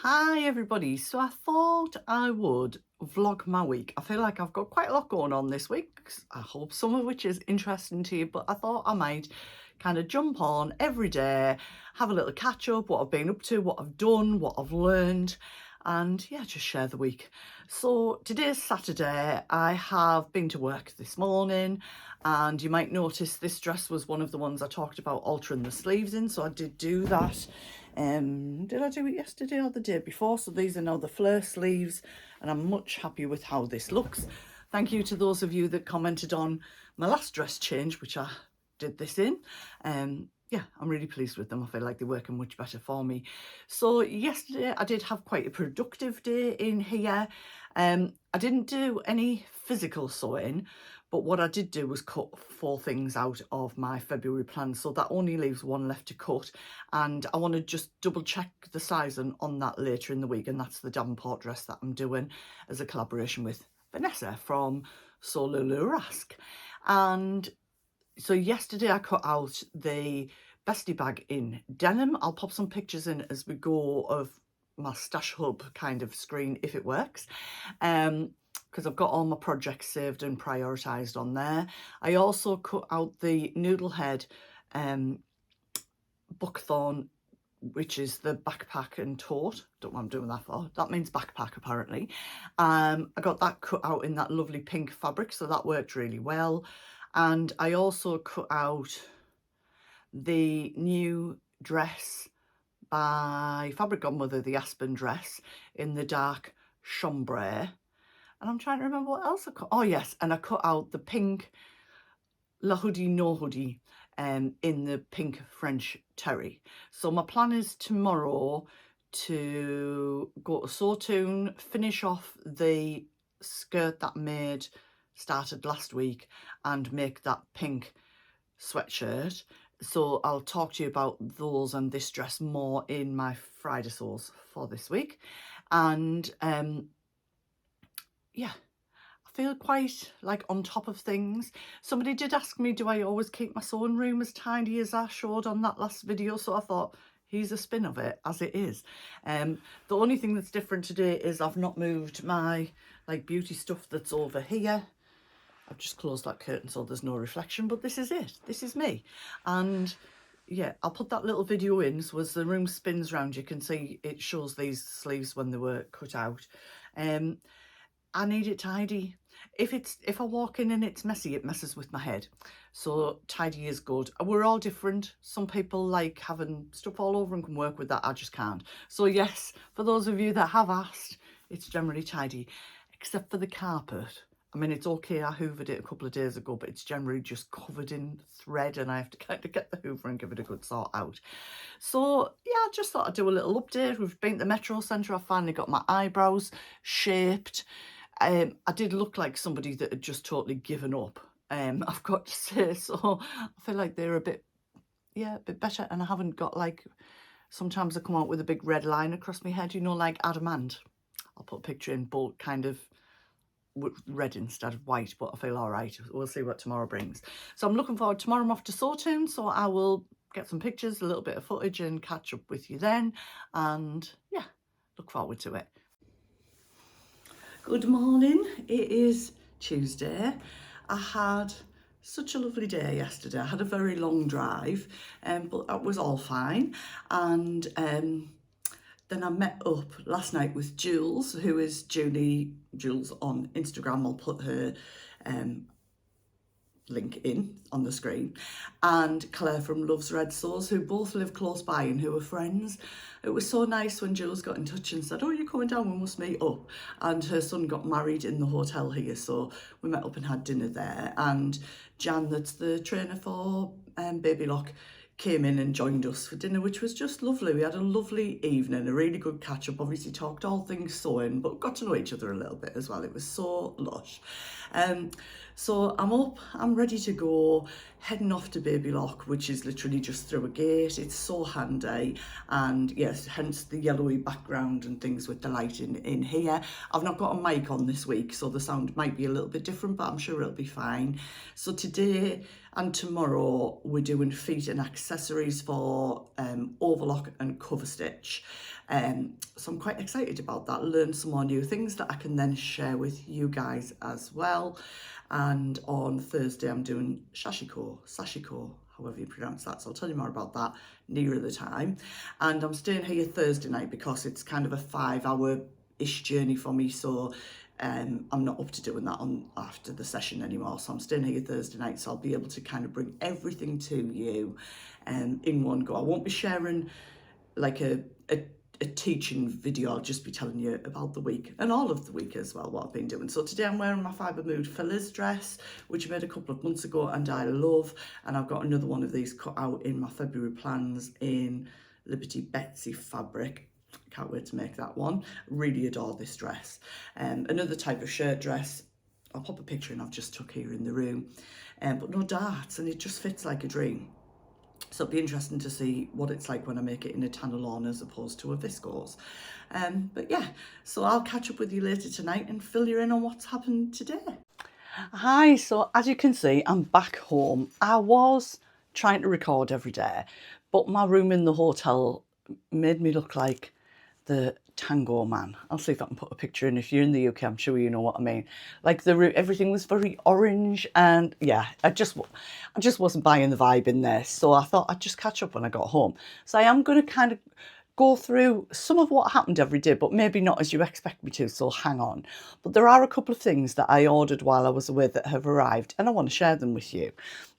Hi everybody, so I thought I would vlog my week. I feel like I've got quite a lot going on this week. I hope some of which is interesting to you, but I thought I might kind of jump on every day, have a little catch up, what I've been up to, what I've done, what I've learned, and yeah, just share the week. So today's Saturday. I have been to work this morning, and you might notice this dress was one of the ones I talked about altering the sleeves in, so I did do that. Did I do it yesterday or the day before? So these are now the flare sleeves, and I'm much happy with how this looks. Thank you to those of you that commented on my last dress change, which I did this in. Yeah, I'm really pleased with them. I feel like they're working much better for me. So yesterday I did have quite a productive day in here. I didn't do any physical sewing, but what I did do was cut 4 things out of my February plan, so that only leaves 1 left to cut, and I want to just double check the sizing on that later in the week, and that's the Davenport dress that I'm doing as a collaboration with Vanessa from Sew Lulu Rask. And so yesterday I cut out the bestie bag in denim. I'll pop some pictures in as we go of my stash hub kind of screen if it works. Because I've got all my projects saved and prioritised on there. I also cut out the Noodlehead buckthorn, which is the backpack and tote. Don't know what I'm doing that for. That means backpack apparently. I got that cut out in that lovely pink fabric, so that worked really well. And I also cut out the new dress by Fabric Godmother, the Aspen dress in the dark chambray. And I'm trying to remember what else I cut. Oh yes, and I cut out the pink La Hoodie No Hoodie in the pink French terry. So my plan is tomorrow to go to Sawtoon, finish off the skirt that started last week, and make that pink sweatshirt. So I'll talk to you about those and this dress more in my Friday sews for this week. And yeah, I feel quite like on top of things. Somebody did ask me, do I always keep my sewing room as tidy as I showed on that last video? So I thought, here's a spin of it as it is. The only thing that's different today is I've not moved my like beauty stuff that's over here. I've just closed that curtain so there's no reflection, but this is it. This is me. And yeah, I'll put that little video in, so as the room spins round, you can see it shows these sleeves when they were cut out. I need it tidy. If I walk in and it's messy, it messes with my head. So tidy is good. We're all different. Some people like having stuff all over and can work with that. I just can't. So yes, for those of you that have asked, it's generally tidy, except for the carpet. I mean, it's okay, I hoovered it a couple of days ago, but it's generally just covered in thread and I have to kind of get the hoover and give it a good sort out. So yeah, I just thought I'd do a little update. We've been to the Metro Centre. I finally got my eyebrows shaped. I did look like somebody that had just totally given up, I've got to say. So I feel like they're a bit better, and I haven't got like, sometimes I come out with a big red line across my head, you know, like adamant. I'll put a picture in, but kind of red instead of white, but I feel all right. We'll see what tomorrow brings. So I'm looking forward. Tomorrow I'm off to Sawtoon, so I will get some pictures, a little bit of footage, and catch up with you then. And yeah, look forward to it. Good morning. It is Tuesday. I had such a lovely day yesterday. I had a very long drive, but that was all fine. And then I met up last night with Jules, who is Jules on Instagram. I'll put her link in on the screen, and Claire from Loves Red Sews, who both live close by and who are friends. It was so nice when Jules got in touch and said, oh, you're coming down, we must meet up. And her son got married in the hotel here, so we met up and had dinner there. And Jan, that's the trainer for Baby Lock, came in and joined us for dinner, which was just lovely. We had a lovely evening, a really good catch up. Obviously talked all things sewing, but got to know each other a little bit as well. It was so lush. So I'm up, I'm ready to go, heading off to Baby Lock, which is literally just through a gate. It's so handy, and yes, hence the yellowy background and things with the lighting in here. I've not got a mic on this week, so the sound might be a little bit different, but I'm sure it'll be fine. So today and tomorrow we're doing feet and accessories for Overlock and Cover Stitch. So I'm quite excited about that, learn some more new things that I can then share with you guys as well. And on Thursday I'm doing Sashiko, however you pronounce that, so I'll tell you more about that nearer the time. And I'm staying here Thursday night because it's kind of a 5-hour-ish journey for me, so I'm not up to doing that on after the session anymore. So I'm staying here Thursday night, so I'll be able to kind of bring everything to you in one go. I won't be sharing like a teaching video. I'll just be telling you about the week and all of the week as well, what I've been doing. So today I'm wearing my Fibre Mood Fillers dress, which I made a couple of months ago and I love. And I've got another one of these cut out in my February plans in Liberty Betsy fabric. Can't wait to make that one. Really adore this dress. Another type of shirt dress, I'll pop a picture in, I've just took here in the room, but no darts, and it just fits like a dream. So it'll be interesting to see what it's like when I make it in a Tanalon as opposed to a viscose. But yeah, so I'll catch up with you later tonight and fill you in on what's happened today. Hi, so as you can see, I'm back home. I was trying to record every day, but my room in the hotel made me look like the Tango Man. I'll see if I can put a picture in. If you're in the UK, I'm sure you know what I mean. Like everything was very orange, and yeah, I just wasn't buying the vibe in there. So I thought I'd just catch up when I got home. So I am going to kind of go through some of what happened every day, but maybe not as you expect me to, so hang on. But there are a couple of things that I ordered while I was away that have arrived, and I want to share them with you.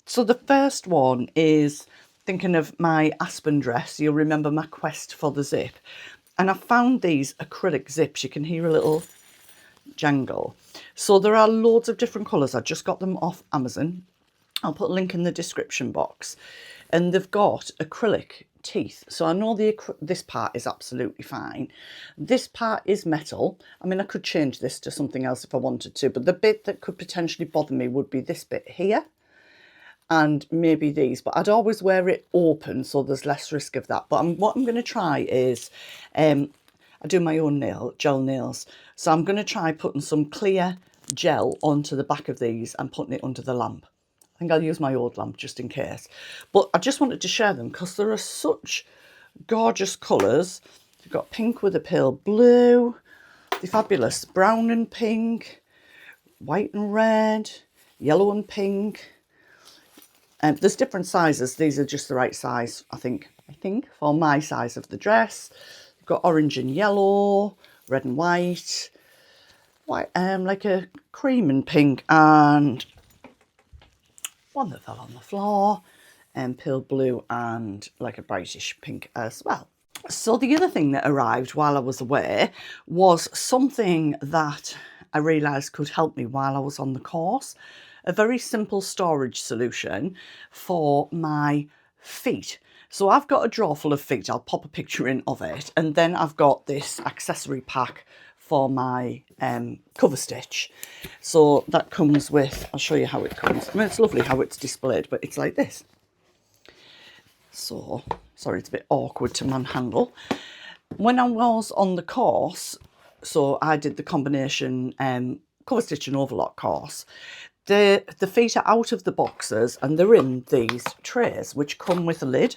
So the first one is thinking of my Aspen dress. You'll remember my quest for the zip. And I found these acrylic zips. You can hear a little jangle. So there are loads of different colours. I just got them off Amazon. I'll put a link in the description box. And they've got acrylic teeth. So I know this part is absolutely fine. This part is metal. I mean, I could change this to something else if I wanted to, but the bit that could potentially bother me would be this bit here. And maybe these, but I'd always wear it open so there's less risk of that. But what I'm going to try is, I do my own gel nails, so I'm going to try putting some clear gel onto the back of these and putting it under the lamp. I think I'll use my old lamp just in case. But I just wanted to share them because there are such gorgeous colours. You've got pink with a pale blue, the fabulous brown and pink, white and red, yellow and pink. There's different sizes. These are just the right size, I think, for my size of the dress. You've got orange and yellow, red and white, like a cream and pink, and one that fell on the floor, and pale blue and like a brightish pink as well. So the other thing that arrived while I was away was something that I realised could help me while I was on the course. A very simple storage solution for my feet. So I've got a drawer full of feet. I'll pop a picture in of it. And then I've got this accessory pack for my cover stitch. So that comes with, I'll show you how it comes. I mean, it's lovely how it's displayed, but it's like this. So, sorry, it's a bit awkward to manhandle. When I was on the course, so I did the combination cover stitch and overlock course. The feet are out of the boxes and they're in these trays which come with a lid.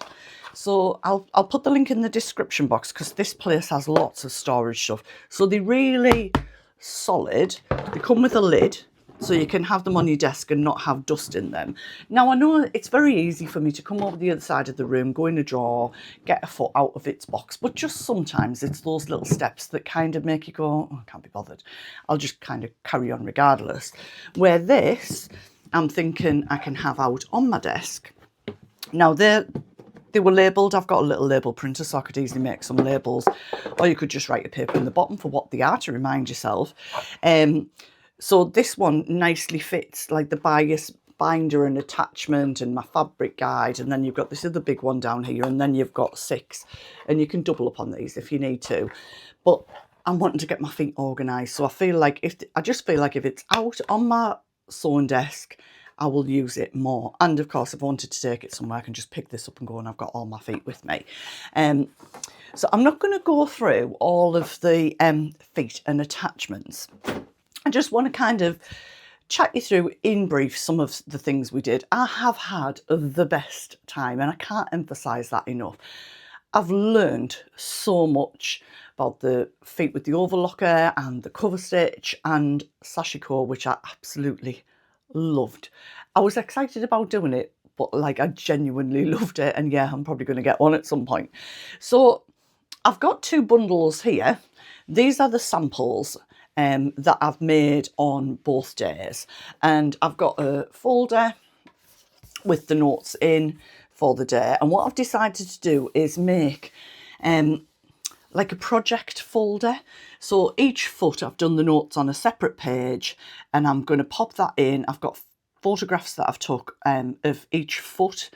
So I'll put the link in the description box because this place has lots of storage stuff. So they're really solid. They come with a lid so you can have them on your desk and not have dust in them. Now I know it's very easy for me to come over the other side of the room, go in a drawer, get a foot out of its box, but just sometimes it's those little steps that kind of make you go, oh, I can't be bothered. I'll just kind of carry on regardless. Where this, I'm thinking I can have out on my desk. Now they were labelled. I've got a little label printer so I could easily make some labels, or you could just write a paper in the bottom for what they are to remind yourself. So this one nicely fits like the bias binder and attachment and my fabric guide, and then you've got this other big one down here, and then you've got 6, and you can double up on these if you need to. But I'm wanting to get my feet organised, so I just feel like if it's out on my sewing desk, I will use it more. And of course, if I wanted to take it somewhere, I can just pick this up and go, and I've got all my feet with me. So I'm not going to go through all of the feet and attachments. I just want to kind of chat you through in brief some of the things we did. I have had the best time, and I can't emphasise that enough. I've learned so much about the feet with the overlocker and the cover stitch and Sashiko, which I absolutely loved. I was excited about doing it, but like I genuinely loved it, and yeah, I'm probably going to get one at some point. So I've got 2 bundles here. These are the samples that I've made on both days, and I've got a folder with the notes in for the day. And what I've decided to do is make like a project folder. So each foot I've done the notes on a separate page, and I'm going to pop that in. I've got photographs that I've took of each foot.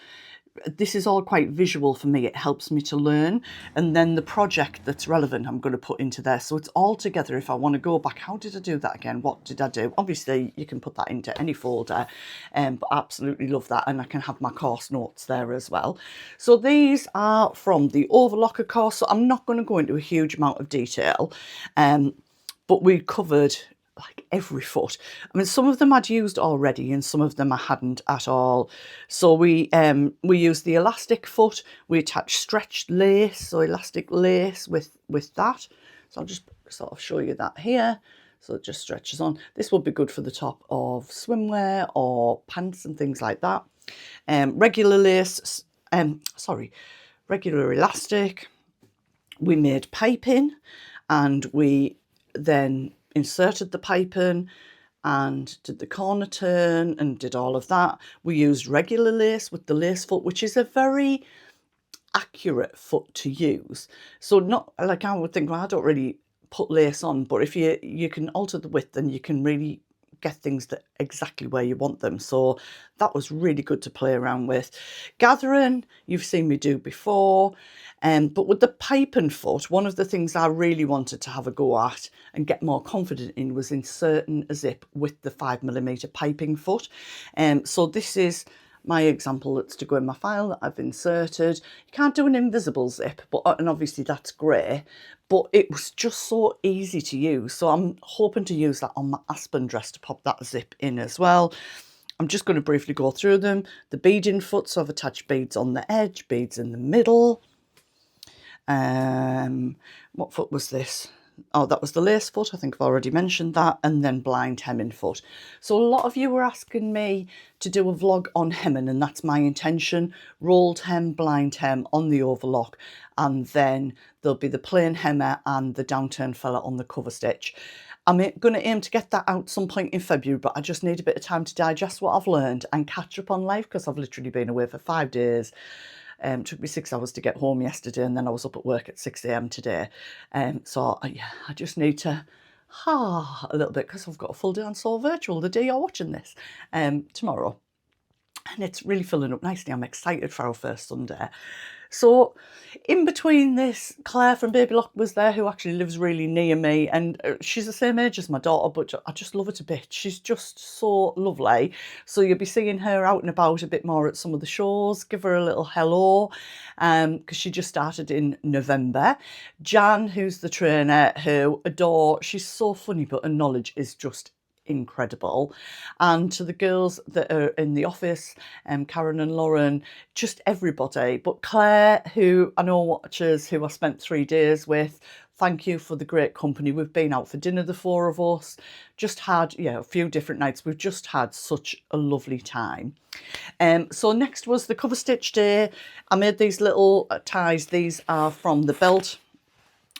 This is all quite visual for me. It helps me to learn. And then the project that's relevant I'm going to put into there. So it's all together. If I want to go back, how did I do that again? What did I do? Obviously, you can put that into any folder. But I absolutely love that. And I can have my course notes there as well. So these are from the Overlocker course. So I'm not going to go into a huge amount of detail. But we covered like every foot. I mean, some of them I'd used already and some of them I hadn't at all. So we used the elastic foot. We attached stretched lace, so elastic lace with that. So I'll just sort of show you that here. So it just stretches on. This would be good for the top of swimwear or pants and things like that. Regular lace, regular elastic. We made piping, and we then inserted the piping and did the corner turn and did all of that. We used regular lace with the lace foot, which is a very accurate foot to use. So not like I would think, well, I don't really put lace on, but if you can alter the width, then you can really get things that exactly where you want them. So that was really good to play around with. Gathering, you've seen me do before. But with the piping foot, one of the things I really wanted to have a go at and get more confident in was inserting a zip with the 5mm piping foot. So this is my example that's to go in my file that I've inserted. You can't do an invisible zip, and obviously that's grey, but it was just so easy to use. So I'm hoping to use that on my Aspen dress to pop that zip in as well. I'm just going to briefly go through them. The beading foot, so I've attached beads on the edge, beads in the middle. What foot was this? Oh, that was the lace foot. I think I've already mentioned that. And then blind hemming foot. So a lot of you were asking me to do a vlog on hemming, and that's my intention. Rolled hem, blind hem on the overlock, and then there'll be the plain hemmer and the downturn fella on the cover stitch. I'm going to aim to get that out some point in February, but I just need a bit of time to digest what I've learned and catch up on life, because I've literally been away for 5 days. Took me 6 hours to get home yesterday, and then I was up at work at 6 a.m. today. So yeah, I just need to a little bit, because I've got a full day on Soul Virtual the day you're watching this, tomorrow. And it's really filling up nicely. I'm excited for our first Sunday. So in between this, Claire from Baby Lock was there, who actually lives really near me, and she's the same age as my daughter, but I just love her to bits. She's just so lovely. So you'll be seeing her out and about a bit more at some of the shows. Give her a little hello, because she just started in November. Jan, who's the trainer, who adore, she's so funny, but her knowledge is just incredible. And to the girls that are in the office, Karen and Lauren, just everybody. But Claire, who I know watches, who I spent 3 days with, thank you for the great company. We've been out for dinner, the 4 of us, just had a few different nights. We've just had such a lovely time. So next was the cover stitch day. I made these little ties. These are from the belt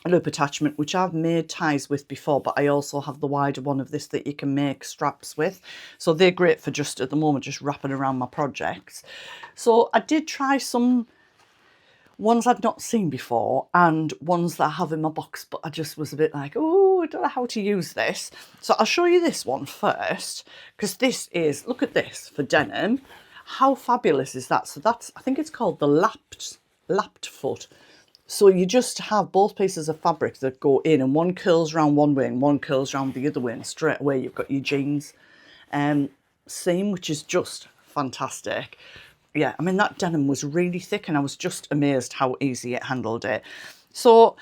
loop attachment, which I've made ties with before, but I also have the wider one of this that you can make straps with. So they're great for just at the moment just wrapping around my projects. So I did try some ones I'd not seen before and ones that I have in my box, but I just was a bit like, oh, I don't know how to use this. So I'll show you this one first, because this is, look at this for denim. How fabulous is that? So that's, I think it's called the lapped foot. So you just have both pieces of fabric that go in, and one curls around one way and one curls around the other way, and straight away you've got your jeans seam, which is just fantastic. Yeah, I mean, that denim was really thick, and I was just amazed how easy it handled it. So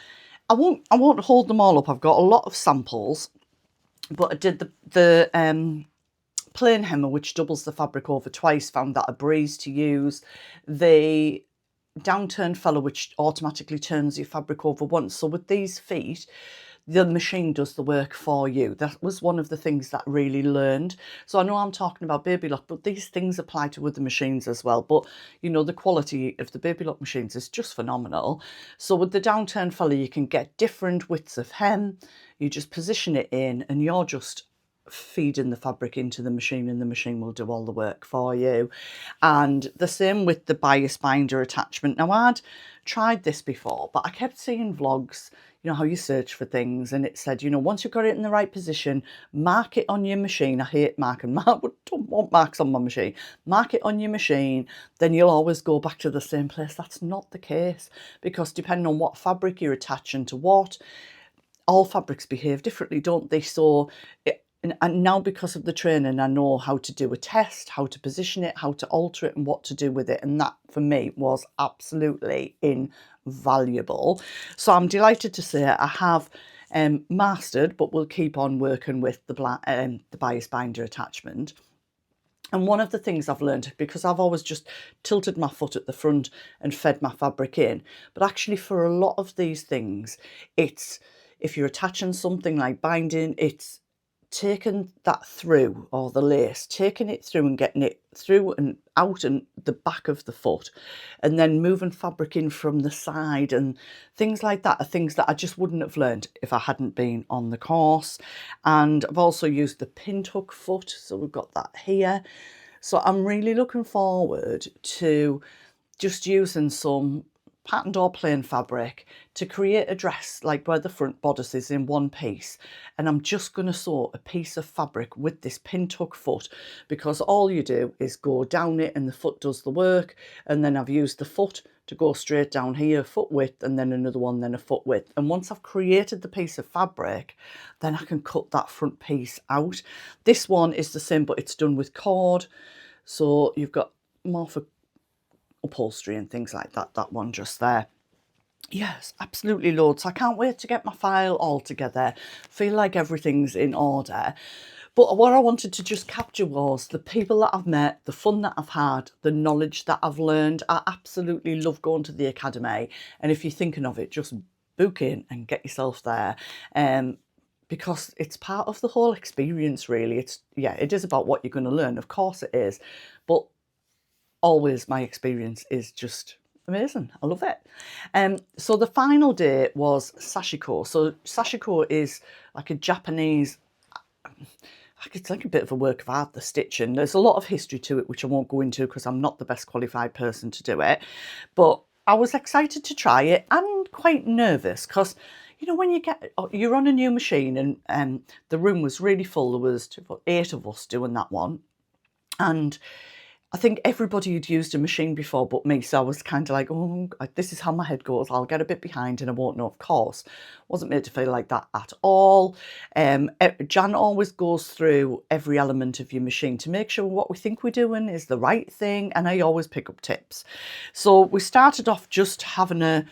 I won't hold them all up. I've got a lot of samples, but I did the plain hemmer, which doubles the fabric over twice. Found that a breeze to use. The downturn fella which automatically turns your fabric over once. So with these feet, the machine does the work for you. That was one of the things that I really learned. So I know I'm talking about Baby Lock, but these things apply to other machines as well. But you know, the quality of the Baby Lock machines is just phenomenal. So with the downturn fella, you can get different widths of hem. You just position it in and you're just feeding the fabric into the machine, and the machine will do all the work for you. And the same with the bias binder attachment. Now, I'd tried this before, but I kept seeing vlogs, you know, how you search for things, and it said, you know, once you've got it in the right position, mark it on your machine. I hate marking. Don't want marks on my machine. Mark it on your machine, then you'll always go back to the same place. That's not the case, because depending on what fabric you're attaching to what, all fabrics behave differently, don't they? So and now, because of the training, I know how to do a test, how to position it, how to alter it, and what to do with it. And that, for me, was absolutely invaluable. So I'm delighted to say I have mastered, but we'll keep on working with the bias binder attachment. And one of the things I've learned, because I've always just tilted my foot at the front and fed my fabric in, but actually for a lot of these things, it's, if you're attaching something like binding, it's taking that through, or the lace, taking it through and getting it through and out and the back of the foot, and then moving fabric in from the side, and things like that are things that I just wouldn't have learned if I hadn't been on the course. And I've also used the pinned hook foot, so we've got that here. So I'm really looking forward to just using some patterned or plain fabric to create a dress like where the front bodice is in one piece, and I'm just going to sew a piece of fabric with this pinned hook foot, because all you do is go down it and the foot does the work. And then I've used the foot to go straight down here, foot width, and then another one, then a foot width. And once I've created the piece of fabric, then I can cut that front piece out. This one is the same, but it's done with cord, so you've got more for upholstery and things like that. That one just there. Yes, absolutely loads. I can't wait to get my file all together. Feel like everything's in order. But what I wanted to just capture was the people that I've met, the fun that I've had, the knowledge that I've learned. I absolutely love going to the academy, and if you're thinking of it, just book in and get yourself there. Because it's part of the whole experience, really. It is about what you're going to learn, of course it is, but always my experience is just amazing. I love it. So the final day was Sashiko. So Sashiko is like a Japanese, it's like a bit of a work of art, the stitching. There's a lot of history to it, which I won't go into because I'm not the best qualified person to do it. But I was excited to try it and quite nervous, because you know, when you're on a new machine, and the room was really full. There was 8 of us doing that one, and I think everybody had used a machine before but me, so I was kind of like, oh, this is how my head goes. I'll get a bit behind and I won't know. Of course, wasn't made to feel like that at all. Jan always goes through every element of your machine to make sure what we think we're doing is the right thing, and I always pick up tips. So we started off just having a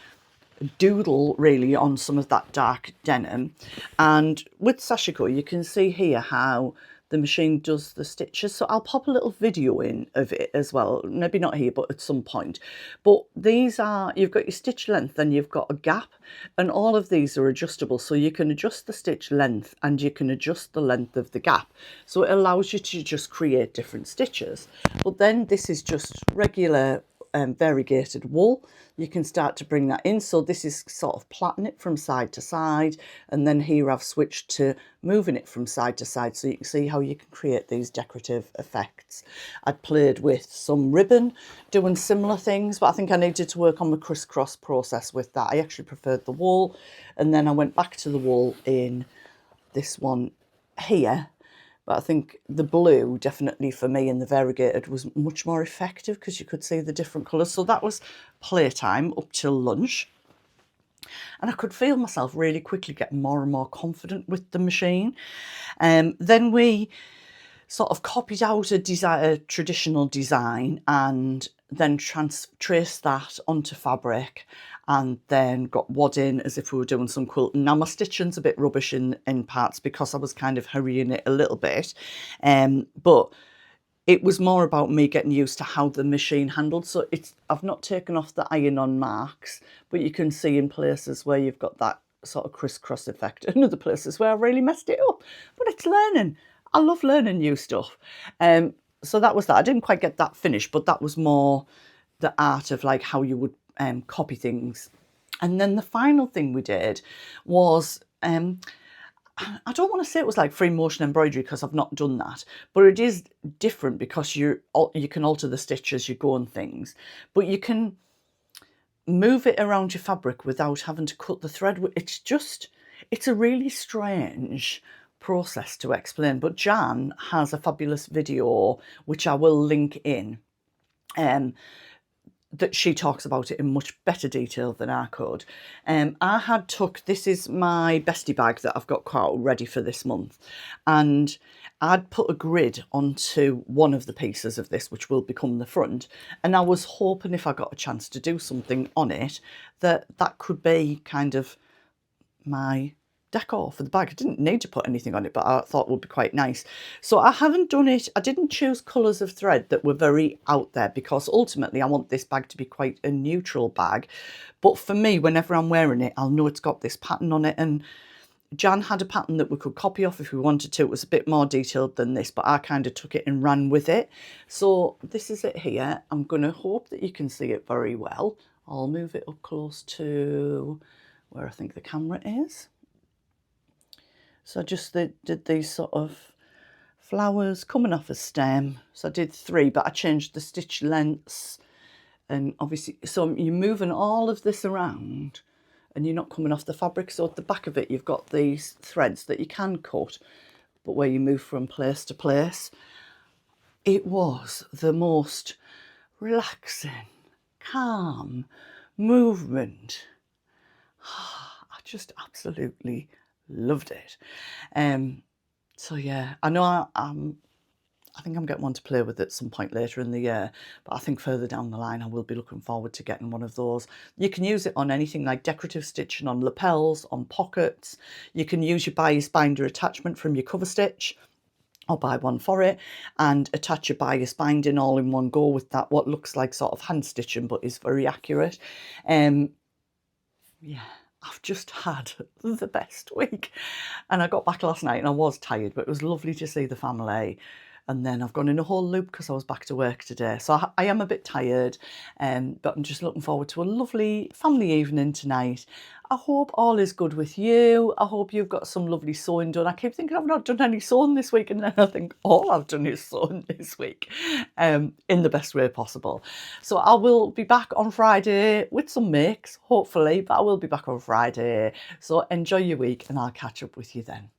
doodle really on some of that dark denim, and with Sashiko you can see here how the machine does the stitches. So I'll pop a little video in of it as well, maybe not here but at some point. But these are, you've got your stitch length and you've got a gap, and all of these are adjustable, so you can adjust the stitch length and you can adjust the length of the gap, so it allows you to just create different stitches. But then this is just regular variegated wool. You can start to bring that in, so this is sort of plaiting it from side to side, and then here I've switched to moving it from side to side, so you can see how you can create these decorative effects. I'd played with some ribbon doing similar things, but I think I needed to work on the crisscross process with that. I actually preferred the wool, and then I went back to the wool in this one here. But I think the blue, definitely for me, in the variegated was much more effective because you could see the different colours. So that was playtime up till lunch. And I could feel myself really quickly getting more and more confident with the machine. Then we sort of copied out a traditional design, and then traced that onto fabric, and then got wadding as if we were doing some quilting. Now my stitching's a bit rubbish in parts because I was kind of hurrying it a little bit, but it was more about me getting used to how the machine handled. So I've not taken off the iron-on marks, but you can see in places where you've got that sort of crisscross effect and other places where I really messed it up. But it's learning. I love learning new stuff. So that was that. I didn't quite get that finished, but that was more the art of like how you would copy things. And then the final thing we did was, I don't want to say it was like free motion embroidery because I've not done that, but it is different because you can alter the stitch as you go and things, but you can move it around your fabric without having to cut the thread. It's a really strange process to explain, but Jan has a fabulous video which I will link in, that she talks about it in much better detail than I could. I had this is my bestie bag that I've got quite ready for this month, and I'd put a grid onto one of the pieces of this, which will become the front, and I was hoping if I got a chance to do something on it, that could be kind of my decor for the bag. I didn't need to put anything on it, but I thought it would be quite nice. So I haven't done it. I didn't choose colours of thread that were very out there because ultimately I want this bag to be quite a neutral bag. But for me, whenever I'm wearing it, I'll know it's got this pattern on it. And Jan had a pattern that we could copy off if we wanted to. It was a bit more detailed than this, but I kind of took it and ran with it. So this is it here. I'm going to hope that you can see it very well. I'll move it up close to where I think the camera is. So I just did these sort of flowers coming off a stem. So I did 3, but I changed the stitch lengths. And obviously, so you're moving all of this around and you're not coming off the fabric. So at the back of it, you've got these threads that you can cut, but where you move from place to place. It was the most relaxing, calm movement. I just absolutely loved it. So yeah, I know I think I'm getting one to play with at some point later in the year, but I think further down the line I will be looking forward to getting one of those. You can use it on anything like decorative stitching, on lapels, on pockets. You can use your bias binder attachment from your cover stitch, or buy one for it and attach your bias binding all in one go with that, what looks like sort of hand stitching but is very accurate. Yeah, I've just had the best week, and I got back last night and I was tired, but it was lovely to see the family. And then I've gone in a whole loop because I was back to work today. So I am a bit tired, but I'm just looking forward to a lovely family evening tonight. I hope all is good with you. I hope you've got some lovely sewing done. I keep thinking I've not done any sewing this week, and then I think all I've done is sewing this week, in the best way possible. So I will be back on Friday with some makes, hopefully, but I will be back on Friday. So enjoy your week and I'll catch up with you then.